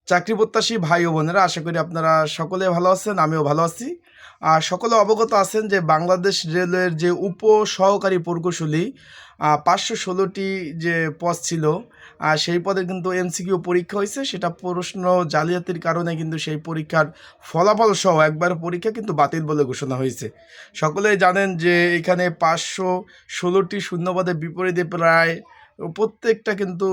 চাকরি প্রত্যাশী ভাই ও বোনেরা, আশা করি আপনারা সকলে ভালো আছেন, আমিও ভালো আছি। আর সকলে অবগত আছেন যে বাংলাদেশ রেলওয়ের যে উপ সহকারী প্রকৌশলী ৫১৬টি যে পদ ছিল, সেই পদে কিন্তু এমসিকিউ পরীক্ষা হয়েছে। সেটা প্রশ্ন জালিয়াতির কারণে কিন্তু সেই পরীক্ষার ফলাফল সহ একবার পরীক্ষা কিন্তু বাতিল বলে ঘোষণা হয়েছে। সকলেই জানেন যে এখানে ৫১৬টি শূন্যপদের বিপরীতে প্রায় প্রত্যেকটা কিন্তু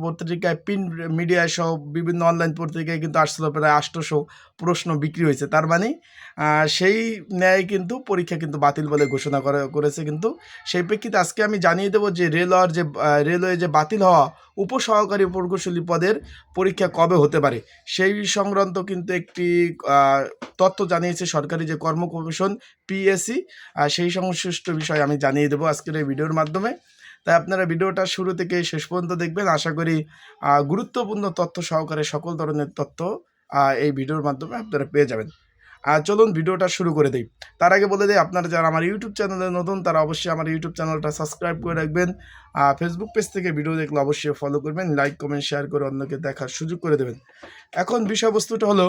পত্রিকায়, প্রিন্ট মিডিয়ায় সহ বিভিন্ন অনলাইন পত্রিকায় কিন্তু আসছিল প্রায় ৮০০ প্রশ্ন বিক্রি হয়েছে। তার মানে সেই ন্যায় কিন্তু পরীক্ষা কিন্তু বাতিল বলে ঘোষণা করেছে। কিন্তু সেই প্রেক্ষিতে আজকে আমি জানিয়ে দেবো যে রেলওয়ে যে বাতিল হওয়া উপসহকারী প্রকৌশলী পদের পরীক্ষা কবে হতে পারে, সেই সংক্রান্ত কিন্তু একটি তথ্য জানিয়েছে সরকারি যে কর্ম কমিশন পিএসসি। সেই সংশ্লিষ্ট বিষয় আমি জানিয়ে দেবো আজকের এই ভিডিওর মাধ্যমে। তাই আপনারা ভিডিওটা শুরু থেকে শেষ পর্যন্ত দেখবেন। আশা করি গুরুত্বপূর্ণ তথ্য সহকারে সকল ধরনের তথ্য এই ভিডিওর মাধ্যমে আপনারা পেয়ে যাবেন। চলুন ভিডিওটা শুরু করে দিই। তার আগে বলে দিই, আপনারা যারা আমার ইউটিউব চ্যানেলে নতুন তারা অবশ্যই আমার ইউটিউব চ্যানেলটা সাবস্ক্রাইব করে রাখবেন। ফেসবুক পেজ থেকে ভিডিও দেখলে অবশ্যই ফলো করবেন, লাইক কমেন্ট শেয়ার করে অন্যকে দেখার সুযোগ করে দেবেন। এখন বিষয়বস্তুটা হলো,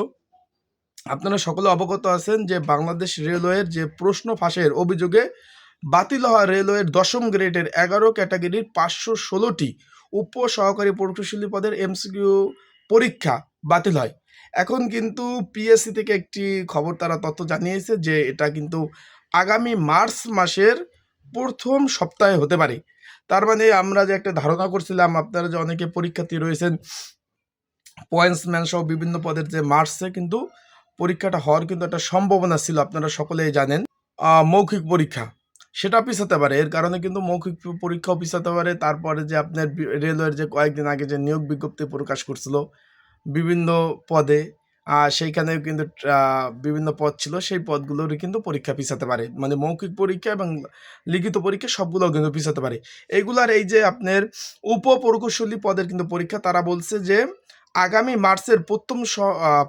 আপনারা সকলে অবগত আছেন যে বাংলাদেশ রেলওয়ের যে প্রশ্ন ফাঁসের অভিযোগে বাতিল হওয়া রেলওয়ের ১০ম গ্রেডের ১১ ক্যাটাগরির ৫১৬টি উপ সহকারী প্রকৌশলী পদের এমসিকিউ পরীক্ষা বাতিল হয়। এখন কিন্তু পিএসসি থেকে একটি খবর, তারা তথ্য জানিয়েছে যে এটা কিন্তু আগামী মার্চ মাসের প্রথম সপ্তাহে হতে পারে। তার মানে আমরা যে একটা ধারণা করছিলাম, আপনারা যে অনেকে পরীক্ষার্থী রয়েছেন পয়েন্টসম্যান সহ বিভিন্ন পদের, যে মার্চে কিন্তু পরীক্ষাটা হওয়ার কিন্তু একটা সম্ভাবনা ছিল, আপনারা সকলেই জানেন। মৌখিক পরীক্ষা সেটা পিছাতে পারে, এর কারণে কিন্তু মৌখিক পরীক্ষাও পিছাতে পারে। তারপরে যে আপনার রেলওয়ের যে কয়েকদিন আগে যে নিয়োগ বিজ্ঞপ্তি প্রকাশ করছিল বিভিন্ন পদে, সেইখানেও কিন্তু বিভিন্ন পদ ছিল, সেই পদগুলোরই কিন্তু পরীক্ষা পিছাতে পারে। মানে মৌখিক পরীক্ষা এবং লিখিত পরীক্ষা সবগুলো কিন্তু পিছাতে পারে। এইগুলার এই যে আপনার উপ প্রকৌশলী পদের কিন্তু পরীক্ষা, তারা বলছে যে আগামী মার্চের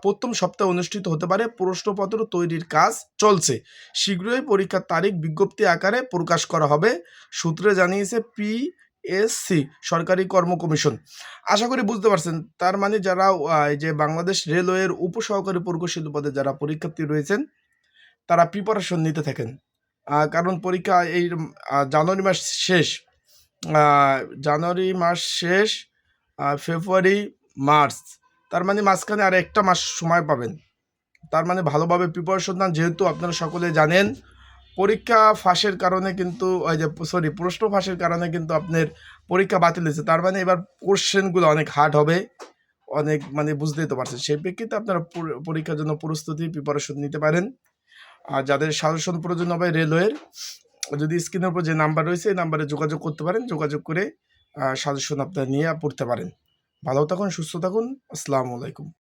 প্রথম সপ্তাহে অনুষ্ঠিত হতে পারে। প্রশ্নপত্র তৈরির কাজ চলছে, শীঘ্রই পরীক্ষার তারিখ বিজ্ঞপ্তি আকারে প্রকাশ করা হবে, সূত্রে জানিয়েছে পিএসসি সরকারি কর্ম কমিশন। আশা করি বুঝতে পারছেন। তার মানে যারা এই যে বাংলাদেশ রেলওয়ের উপসহকারী প্রকৌশলী পদে যারা পরীক্ষার্থী রয়েছেন, তারা প্রিপারেশন নিতে থাকেন। কারণ পরীক্ষা এই জানুয়ারি মাস শেষ, ফেব্রুয়ারি, মার্চ, তার মানে মাঝখানে আর একটা মাস সময় পাবেন। তার মানে ভালোভাবে প্রিপারেশন নেন। যেহেতু আপনারা সকলে জানেন পরীক্ষা ফাঁসের কারণে কিন্তু প্রশ্ন ফাঁসের কারণে কিন্তু আপনার পরীক্ষা বাতিল হয়েছে। তার মানে এবার কোশ্চেনগুলো অনেক হার্ড হবে, অনেক, মানে বুঝতেই তো পারছেন। সেই প্রেক্ষিতে আপনারা পরীক্ষার জন্য প্রিপারেশন নিতে পারেন। আর যাদের সাজেশন প্রয়োজন হবে রেলওয়ের, যদি স্ক্রিনের উপর যে নাম্বার রয়েছে এই নাম্বারে যোগাযোগ করতে পারেন। যোগাযোগ করে সাজেশন আপনারা নিয়ে পড়তে পারেন। ভালো থাকুন, সুস্থ থাকুন। আসসালামু আলাইকুম।